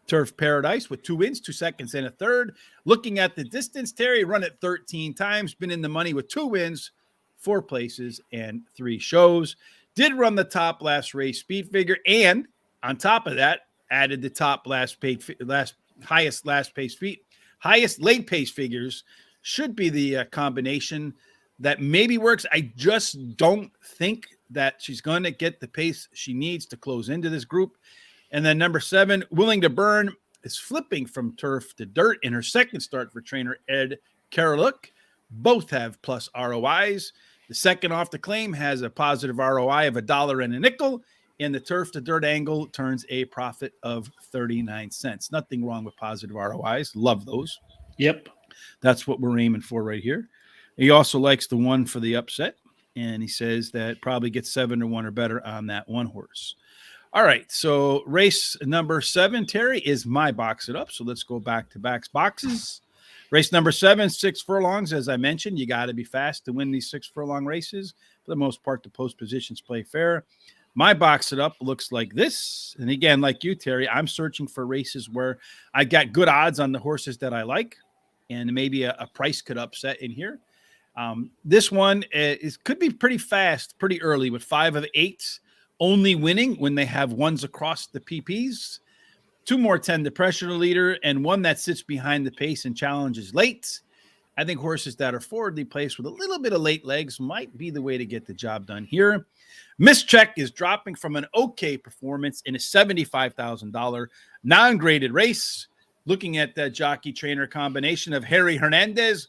Turf Paradise with 2 wins, 2 seconds, and a third. Looking at the distance, Terry, run it 13 times. Been in the money with 2 wins, 4 places, and 3 shows. Did run the top last race speed figure. And on top of that, added the top highest last pace feet. Highest late pace figures should be the combination that maybe works. I just don't think that she's going to get the pace she needs to close into this group. And then number 7, Willing to Burn, is flipping from turf to dirt in her second start for trainer Ed Karaluk. Both have plus ROIs. The second off the claim has a positive ROI of $1.05, and the turf to dirt angle turns a profit of 39 cents. Nothing wrong with positive ROIs. Love those. Yep. That's what we're aiming for right here. He also likes the 1 for the upset, and he says that probably gets 7 to 1 or better on that 1 horse. All right, so race number 7, Terry, is my Box It Up. So let's go back to back boxes. Race number 7, 6 furlongs. As I mentioned, you got to be fast to win these 6 furlong races. For the most part, the post positions play fair. My Box It Up looks like this. And again, like you, Terry, I'm searching for races where I got good odds on the horses that I like, and maybe a price could upset in here. This one could be pretty fast, pretty early, with 5 of 8 only winning when they have 1s across the PPs. 2 more tend to pressure the leader, and 1 that sits behind the pace and challenges late. I think horses that are forwardly placed with a little bit of late legs might be the way to get the job done here. Mischeck is dropping from an okay performance in a $75,000 non-graded race. Looking at that jockey trainer combination of Harry Hernandez,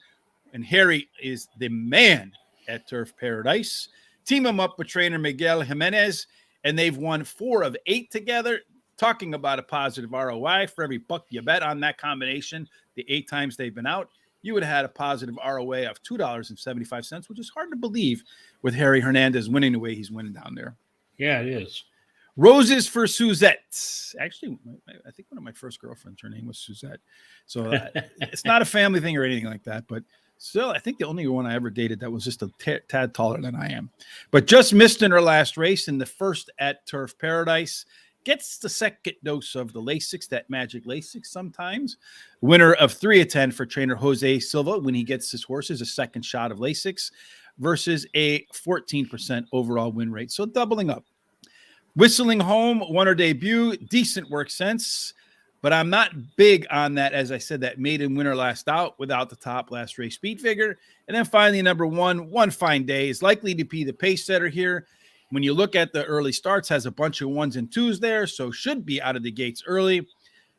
and Harry is the man at Turf Paradise. Team him up with trainer Miguel Jimenez, and they've won 4 of 8 together. Talking about a positive ROI, for every buck you bet on that combination, the 8 times they've been out, you would have had a positive ROA of $2.75, which is hard to believe with Harry Hernandez winning the way he's winning down there. Yeah, it is. Roses for Suzette. Actually, I think one of my first girlfriends, her name was Suzette. So it's not a family thing or anything like that, but still, I think the only one I ever dated that was just a tad taller than I am. But just missed in her last race in the first at Turf Paradise. Gets the second dose of the Lasix, that magic Lasix sometimes. Winner of 3 of 10 for trainer Jose Silva when he gets his horses, a second shot of Lasix. versus a 14% overall win rate. So doubling up. Whistling Home won her debut, decent work sense, but I'm not big on that. As I said, that maiden winner last out without the top last race speed figure. And then finally, number One Fine Day is likely to be the pace setter here. When you look at the early starts, has a bunch of 1s and 2s there, so should be out of the gates early.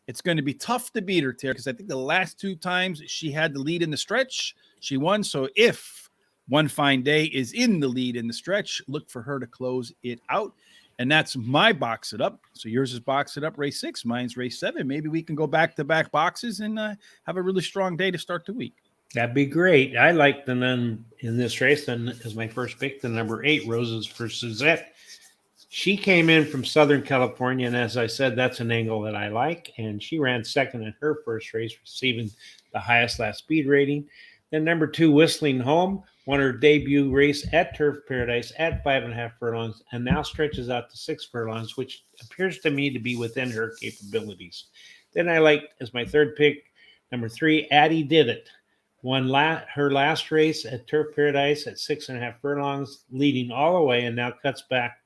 It's going to be tough to beat her, Terry, because I think the last 2 times she had the lead in the stretch, she won. So if One Fine Day is in the lead in the stretch, look for her to close it out. And that's my box it up. So yours is box it up, race 6. Mine's race 7. Maybe we can go back-to-back boxes and have a really strong day to start the week. That'd be great. I like the nun in this race. Then as my first pick, the number 8, Roses for Suzette. She came in from Southern California, and as I said, that's an angle that I like. And she ran second in her first race, receiving the highest last speed rating. Then number 2, Whistling Home, won her debut race at Turf Paradise at 5.5 furlongs, and now stretches out to 6 furlongs, which appears to me to be within her capabilities. Then I liked, as my third pick, number 3, Addie Did It. Won her last race at Turf Paradise at 6.5 furlongs, leading all the way, and now cuts back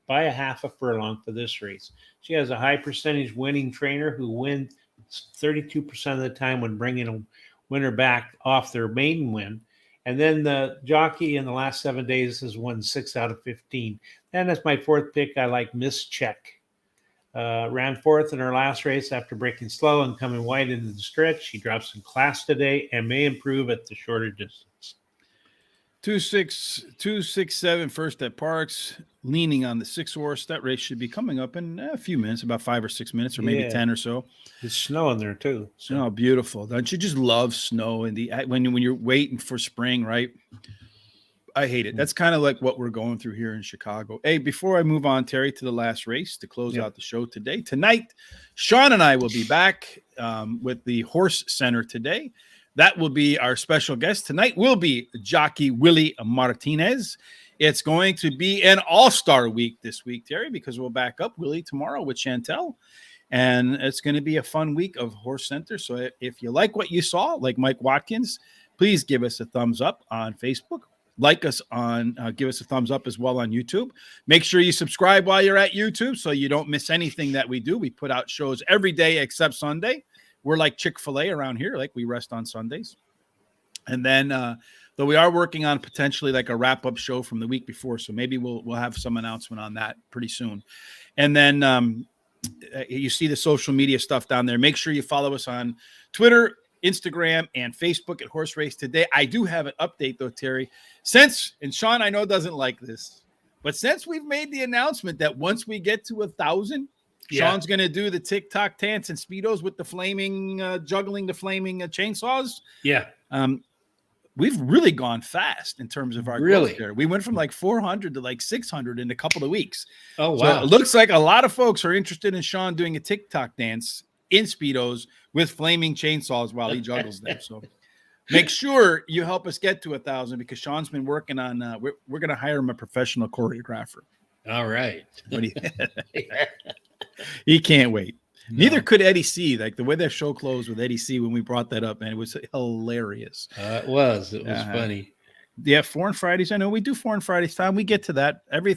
by a half a furlong for this race. She has a high percentage winning trainer who wins 32% of the time when bringing a winner back off their maiden win. And then the jockey in the last 7 days has won 6 out of 15. And as my fourth pick, I like Miss Check. Ran fourth in her last race after breaking slow and coming wide into the stretch. She drops in class today and may improve at the shorter distance. 2-6-7 first at Parks, leaning on the 6 horse. That race should be coming up in a few minutes, about 5 or 6 minutes, or maybe 10 or so. It's snowing there too. So. Oh, beautiful! Don't you just love snow and when you're waiting for spring, right? I hate it. That's kind of like what we're going through here in Chicago. Hey, before I move on, Terry, to the last race to close out the show today, tonight, Sean and I will be back with the Horse Center today. That will be our special guest. Tonight will be jockey Willie Martinez. It's going to be an all-star week this week, Terry, because we'll back up Willie tomorrow with Chantel. And it's going to be a fun week of Horse Center. So if you like what you saw, like Mike Watkins, please give us a thumbs up on Facebook. Like us on, give us a thumbs up as well on YouTube. Make sure you subscribe while you're at YouTube so you don't miss anything that we do. We put out shows every day except Sunday. We're like Chick-fil-A around here, like we rest on Sundays. And then, though we are working on potentially like a wrap-up show from the week before, so maybe we'll have some announcement on that pretty soon. And then you see the social media stuff down there. Make sure you follow us on Twitter, Instagram, and Facebook at Horse Race Today. I do have an update, though, Terry. And Sean, I know, doesn't like this, but since we've made the announcement that once we get to 1,000, Sean's going to do the TikTok dance and Speedos with the flaming, juggling the flaming chainsaws. Yeah. We've really gone fast in terms of our really growth there. We went from like 400 to like 600 in a couple of weeks. Oh, wow. So it looks like a lot of folks are interested in Sean doing a TikTok dance in Speedos with flaming chainsaws while he juggles them. So make sure you help us get to 1,000 because Sean's been working on, we're going to hire him a professional choreographer. All right. He can't wait. No. Neither could Eddie C. Like the way that show closed with Eddie C. when we brought that up, man, it was hilarious. It was funny. Yeah, Foreign Fridays. I know we do Foreign Fridays, Tom. We get to that every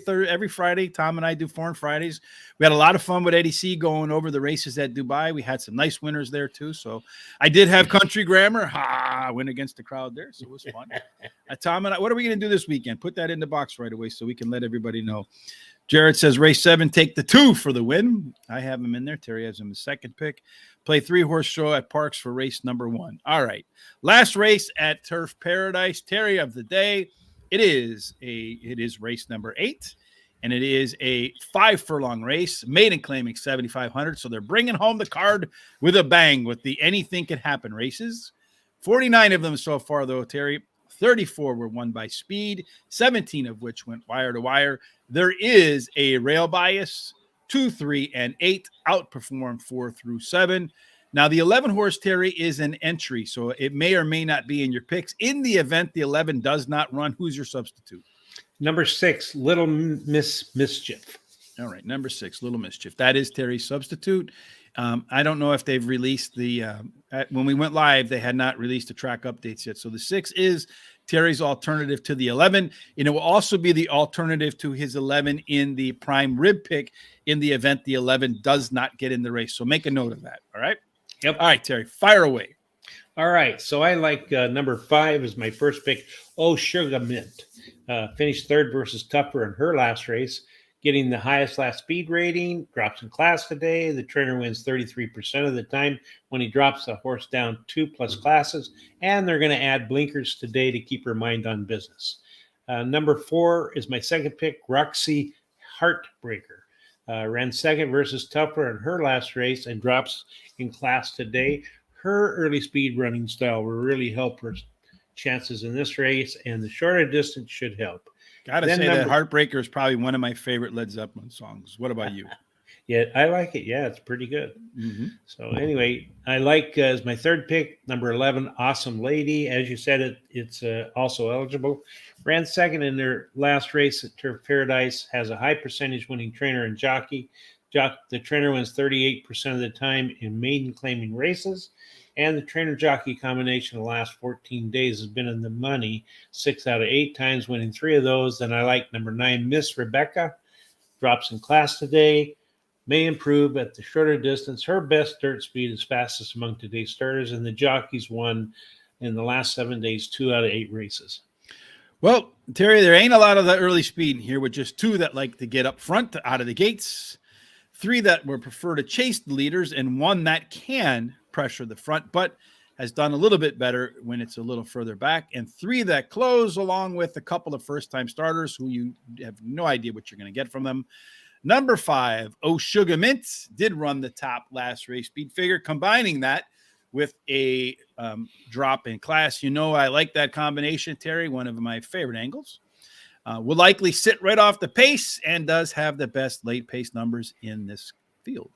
Friday. Tom and I do Foreign Fridays. We had a lot of fun with Eddie C. going over the races at Dubai. We had some nice winners there too. So I did have Country Grammar. Win against the crowd there. So it was fun. Tom and I, what are we going to do this weekend? Put that in the box right away so we can let everybody know. Jared says race 7, take the 2 for the win. I have him in there. Terry has him the second pick. Play 3-horse show at Parks for race number 1. All right. Last race at Turf Paradise. Terry of the day. It is race number 8, and it is a 5-furlong race. Maiden claiming 7,500. So they're bringing home the card with a bang with the anything can happen races. 49 of them so far, though, Terry. 34 were won by speed, 17 of which went wire to wire. There is a rail bias. 2, 3, and 8 outperform 4 through 7. Now, the 11-horse, Terry, is an entry, so it may or may not be in your picks. In the event the 11 does not run, who's your substitute? Number 6, Little Miss Mischief. All right, number 6, Little Mischief. That is Terry's substitute. I don't know if they've released the when we went live, they had not released the track updates yet. So the 6 is Terry's alternative to the 11. And it will also be the alternative to his 11 in the prime rib pick in the event the 11 does not get in the race. So make a note of that. All right. Yep. All right, Terry, fire away. All right. So I like number 5 as my first pick. Oh, Sugar Mint. Finished third versus Tupper in her last race, getting the highest last speed rating, drops in class today. The trainer wins 33% of the time when he drops the horse down 2+ classes, and they're going to add blinkers today to keep her mind on business. Number 4 is my second pick, Rece Heartbreaker. Ran second versus Tupper in her last race and drops in class today. Her early speed running style will really help her chances in this race, and the shorter distance should help. Gotta say that Heartbreaker is probably one of my favorite Led Zeppelin songs. What about you? Yeah, I like it. Yeah, it's pretty good. Mm-hmm. So anyway, I like as my third pick, number 11, Awesome Lady. As you said, it's also eligible. Ran second in their last race at Turf Paradise, has a high percentage winning trainer and jockey. The trainer wins 38% of the time in maiden claiming races. And the trainer-jockey combination the last 14 days has been in the money 6 out of 8 times, winning 3 of those. Then I like number 9, Miss Rebecca. Drops in class today. May improve at the shorter distance. Her best dirt speed is fastest among today's starters, and the jockeys won in the last 7 days 2 out of 8 races. Well, Terry, there ain't a lot of the early speed in here with just 2 that like to get up front out of the gates, 3 that would prefer to chase the leaders, and 1 that can pressure the front, but has done a little bit better when it's a little further back, and 3 that close, along with a couple of first-time starters who you have no idea what you're going to get from them. Number 5, Oh Sugar Mint, did run the top last race speed figure, combining that with a drop in class. You know I like that combination, Terry, one of my favorite angles. Will likely sit right off the pace and does have the best late pace numbers in this field,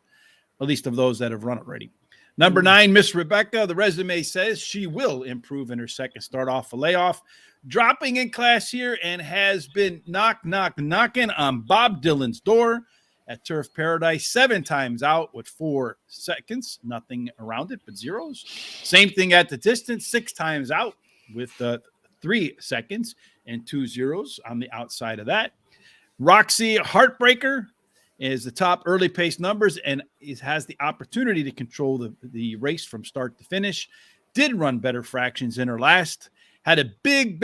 at least of those that have run already. Number 9, Miss Rebecca. The resume says she will improve in her second start off a layoff, dropping in class here and has been knocking on Bob Dylan's door at Turf Paradise 7 times out with 4 seconds, nothing around it but zeros. Same thing at the distance, 6 times out with 3 seconds and 2 zeros on the outside of that. Rece Heartbreaker is the top early pace numbers and has the opportunity to control the race from start to finish. Did run better fractions in her last. Had a big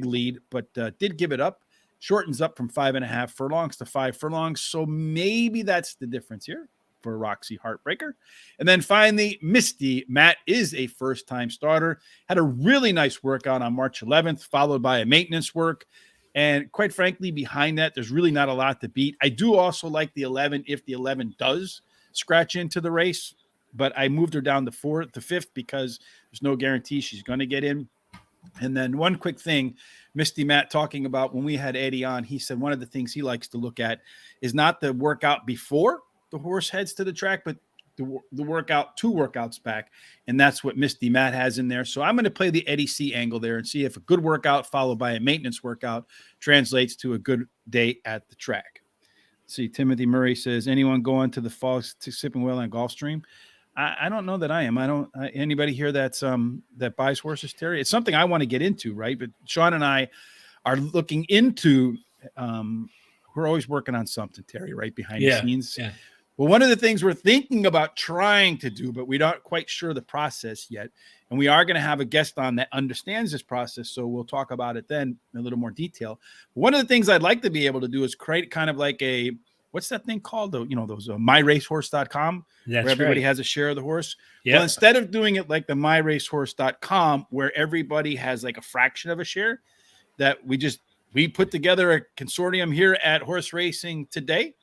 lead, but did give it up. Shortens up from 5.5 furlongs to 5 furlongs. So maybe that's the difference here for Rece Heartbreaker. And then finally, Misty Matt is a first-time starter. Had a really nice workout on March 11th, followed by a maintenance work. And quite frankly, behind that, there's really not a lot to beat. I do also like the 11 if the 11 does scratch into the race, but I moved her down to 5th because there's no guarantee she's going to get in. And then one quick thing, Misty Matt talking about when we had Eddie on, he said one of the things he likes to look at is not the workout before the horse heads to the track, but the workout 2 workouts back. And that's what Misty Matt has in there. So I'm going to play the Eddie C angle there and see if a good workout followed by a maintenance workout translates to a good day at the track. Let's see, Timothy Murray says, anyone going to the fall to Sipping Whale on Gulfstream? I don't know that I am. Anybody here that buys horses, Terry? It's something I want to get into, right? But Sean and I are looking into, we're always working on something, Terry, right behind the scenes. Yeah. Well, one of the things we're thinking about trying to do, but we're not quite sure the process yet. And we are going to have a guest on that understands this process. So we'll talk about it then in a little more detail. One of the things I'd like to be able to do is create kind of like what's that thing called? Those myracehorse.com, where everybody has a share of the horse. Yep. Well, instead of doing it like the myracehorse.com, where everybody has like a fraction of a share, that we put together a consortium here at Horse Racing Today.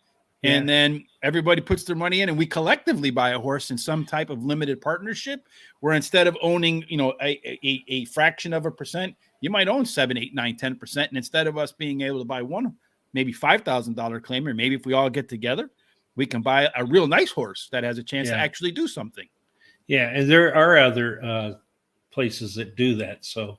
Yeah. And then everybody puts their money in and we collectively buy a horse in some type of limited partnership where instead of owning, a fraction of a percent, you might own 7, 8, 9, 10%. And instead of us being able to buy one, maybe $5,000 claim, or maybe if we all get together, we can buy a real nice horse that has a chance to actually do something. Yeah. And there are other places that do that. So,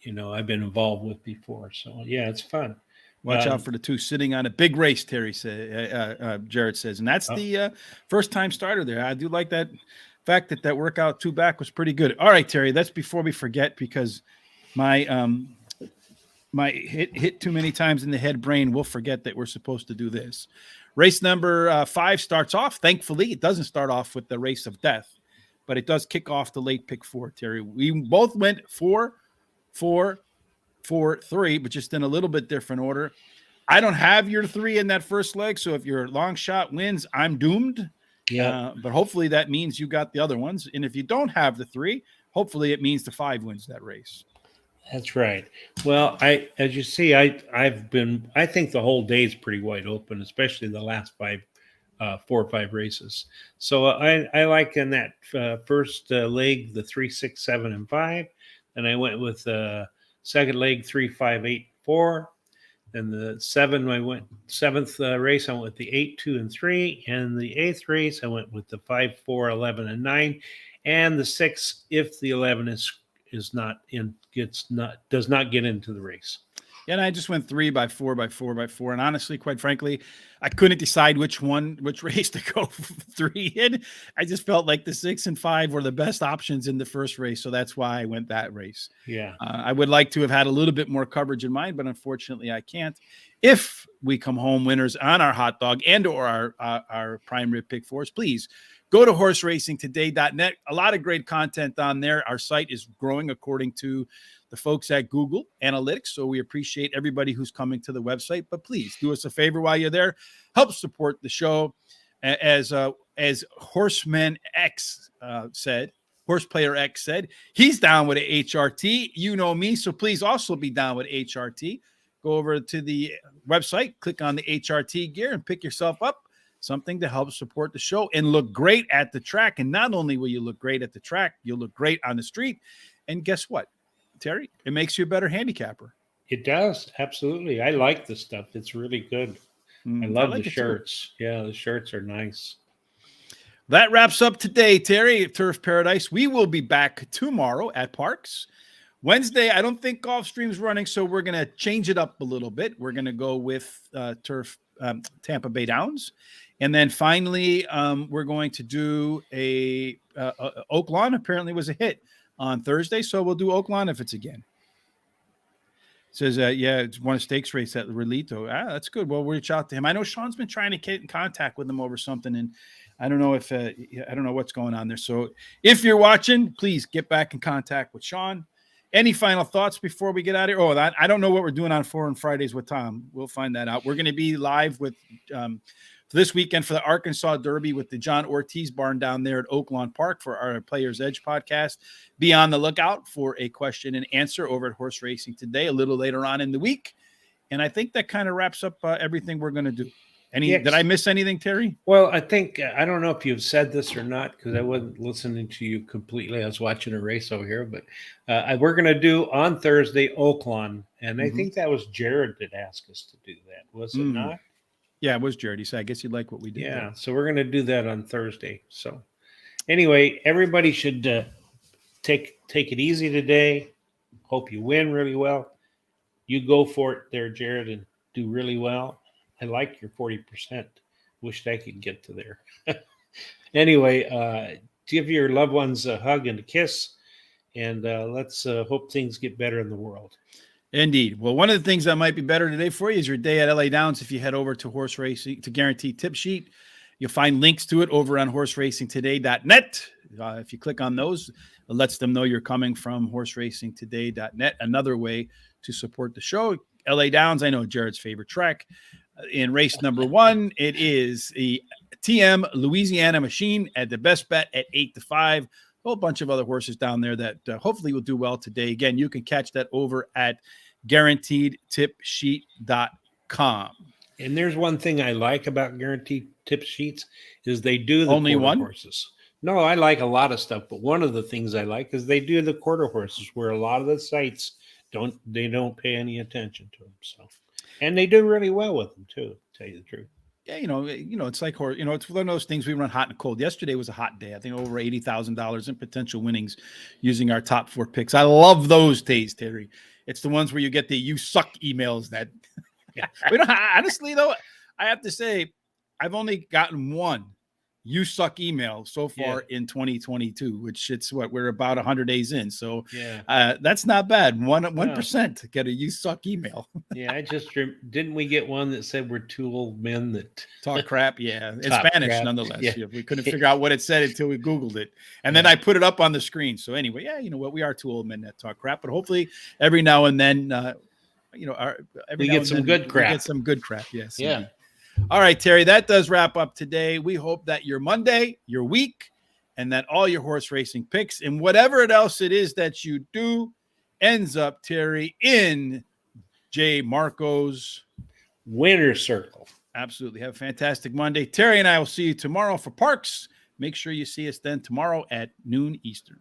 I've been involved with before. So yeah, it's fun. Watch out for the 2 sitting on a big race, Terry said. Jared says, and that's the first-time starter there. I do like that fact that workout 2 back was pretty good. All right, Terry, that's before we forget because my hit too many times in the head brain will forget that we're supposed to do this. Race number 5 starts off. Thankfully, it doesn't start off with the race of death, but it does kick off the late pick 4, Terry. We both went 4, 4, 4, 3, but just in a little bit different order. I don't have your 3 in that first leg, so if your long shot wins, I'm doomed. Yeah. But hopefully that means you got the other ones. And if you don't have the 3, hopefully it means the 5 wins that race. That's right. Well, as you see, I think the whole day is pretty wide open, especially the last 4 or 5 races. So I like in that first leg, the 3, 6, 7, and 5. And I went with second leg, 3, 5, 8, 4. And the 7th race, I went with the 8, 2, and 3. And the 8th race, I went with the 5, 4, 11, and 9. And the 6, if the 11 does not get into the race. Yeah, and I just went 3 by 4 by 4 by 4. And honestly, quite frankly, I couldn't decide which race to go 3 in. I just felt like the 6 and 5 were the best options in the first race. So that's why I went that race. Yeah. I would like to have had a little bit more coverage in mind, but unfortunately I can't. If we come home winners on our hot dog and or our prime rib pick 4s, please go to horseracingtoday.net. A lot of great content on there. Our site is growing according to the folks at Google Analytics. So we appreciate everybody who's coming to the website, but please do us a favor while you're there. Help support the show. As Horseman X said, Horseplayer X said, he's down with a HRT. You know me, so please also be down with HRT. Go over to the website, click on the HRT gear, and pick yourself up something to help support the show and look great at the track. And not only will you look great at the track, you'll look great on the street. And guess what, Terry? It makes you a better handicapper. It does. Absolutely. I like this stuff. It's really good. I love the shirts. Too. Yeah, the shirts are nice. That wraps up today, Terry, at Turf Paradise. We will be back tomorrow at Parks. Wednesday, I don't think Gulfstream's running, so we're going to change it up a little bit. We're going to go with Turf Tampa Bay Downs. And then finally, we're going to do a Oaklawn. Apparently was a hit on Thursday, so we'll do Oaklawn if it's again. It says, yeah, it's won a stakes race at Relito. That's good. We'll reach out to him. I know Sean's been trying to get in contact with him over something, and I don't know if I don't know what's going on there. So if you're watching, please get back in contact with Sean. Any final thoughts before we get out of here? Oh, I don't know what we're doing on Foreign Fridays with Tom. We'll find that out. We're going to be live with this weekend for the Arkansas Derby with the John Ortiz barn down there at Oaklawn Park for our Players Edge podcast. Be on the lookout for a question and answer over at Horse Racing Today a little later on in the week. And I think that kind of wraps up everything we're going to do. Did I miss anything, Terry? Well, I think, I don't know if you've said this or not, because I wasn't listening to you completely. I was watching a race over here, but we're going to do on Thursday, Oaklawn. And I think that was Jared that asked us to do that. Was it not? Yeah, it was Jared. He said, I guess you'd like what we did. Yeah. There. So we're going to do that on Thursday. So anyway, everybody should take it easy today. Hope you win really well. You go for it there, Jared, and do really well. I like your 40%. Wished I could get to there. Anyway, give your loved ones a hug and a kiss, and let's hope things get better in the world. Indeed. Well, one of the things that might be better today for you is your day at LA Downs. If you head over to Horse Racing to Guarantee Tip Sheet, you'll find links to it over on horseracingtoday.net. If you click on those, it lets them know you're coming from horseracingtoday.net. Another way to support the show. LA Downs, I know Jared's favorite track. In race number 1, it is the TM Louisiana Machine at the best bet at 8-5. A whole bunch of other horses down there that hopefully will do well today. Again, you can catch that over at guaranteedtipsheet.com. And there's one thing I like about Guaranteed Tip Sheets is they do the only one horses. No, I like a lot of stuff, but one of the things I like is they do the quarter horses, where a lot of the sites don't pay any attention to them. So. And they do really well with them too, to tell you the truth. Yeah, it's like, it's one of those things we run hot and cold. Yesterday was a hot day. I think over $80,000 in potential winnings using our top 4 picks. I love those days, Terry. It's the ones where you get the "you suck" emails that honestly, though, I have to say I've only gotten one "You suck" email so far in 2022, which it's what we're about 100 days in. So that's not bad. 1% to get a "you suck" email. Yeah, I just didn't we get one that said we're two old men that talk crap? Yeah, in Talk Spanish, crap. nonetheless. Yeah. Yeah, we couldn't figure out what it said until we Googled it, and then I put it up on the screen. So anyway, yeah, you know what? We are two old men that talk crap, but hopefully every now and then, we get some good crap. We get some good crap. Yes. Yeah. Indeed. All right, Terry, that does wrap up today. We hope that your Monday, your week, and that all your horse racing picks and whatever else it is that you do ends up, Terry, in J. Marco's winner's circle. Absolutely. Have a fantastic Monday. Terry and I will see you tomorrow for Parks. Make sure you see us then tomorrow at noon Eastern.